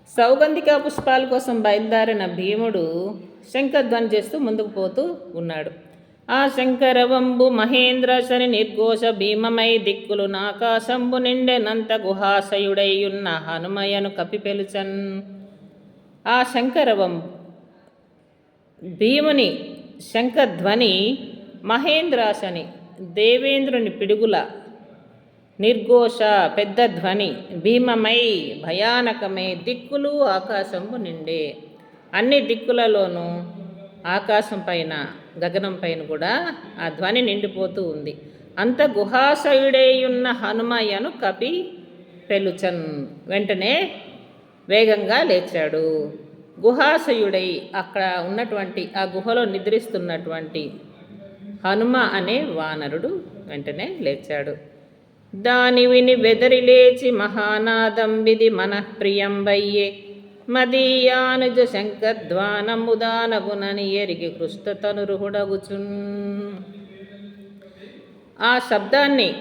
సౌగంధిక పుష్పాల కోసం బయలుదేరిన భీముడు శంఖధ్వని చేస్తూ ముందుకు పోతూ ఉన్నాడు. ఆ శంకరవంబు మహేంద్రశని నిర్ఘోష భీమమై దిక్కులు నాకాశంబు నిండెనంత గుహాశయుడైయున్న హనుమయను కపిపెలుచన్. ఆ శంకరవంబు భీముని శంఖధ్వని మహేంద్రాశని దేవేంద్రుని పిడుగుల నిర్ఘోష పెద్ద ధ్వని భీమమై భయానకమై దిక్కులు ఆకాశంబు నిండే. అన్ని దిక్కులలోనూ ఆకాశం పైన గగనం పైన కూడా ఆ ధ్వని నిండిపోతూ ఉంది. అంత గుహాశయుడేయున్న హనుమయ్యను కపి పెలుచన్. వెంటనే వేగంగా లేచాడు. గుహాశయుడై అక్కడ ఉన్నటువంటి ఆ గుహలో నిద్రిస్తున్నటువంటి హనుమ అనే వానరుడు వెంటనే లేచాడు. దాని విని బెదరి లేచి మహానాదం విధి మనఃప్రియంబయ్యే మదీయానుజ శంఖధ్వానముదానగునని ఎరిగి కృష్ణతనురుహుడగుచున్. ఆ శబ్దాన్ని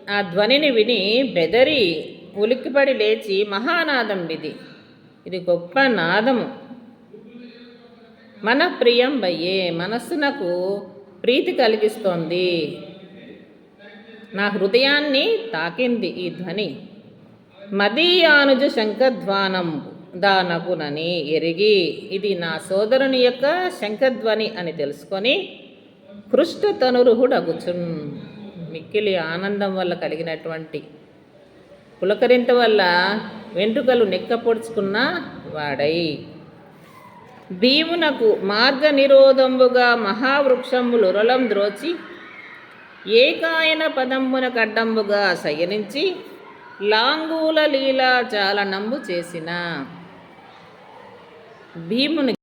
ఆ ధ్వనిని విని బెదరి ఉలిక్కిపడి లేచి మహానాదం ఇది గొప్ప నాదము. మనఃప్రియం బయ్యే మనస్సునకు ప్రీతి కలిగిస్తోంది. నా హృదయాన్ని తాకింది ఈ ధ్వని. మదీయానుజ శంఖధ్వానం దానగునని ఎరిగి ఇది నా సోదరుని యొక్క శంఖధ్వని అని తెలుసుకొని కృష్ణతనురుహుడగుచున్. మిక్కిలి ఆనందం వల్ల కలిగినటువంటి పులకరింత వల్ల వెంట్రుకలు నెక్కపొడుచుకున్న వాడై భీమునకు మార్గ నిరోధంబుగా మహావృక్షములు రొలం ద్రోచి ఏకాయన పదంబున కడ్డంబుగా శయనించి లాంగూల లీలా చాలనంబు చేసిన భీముని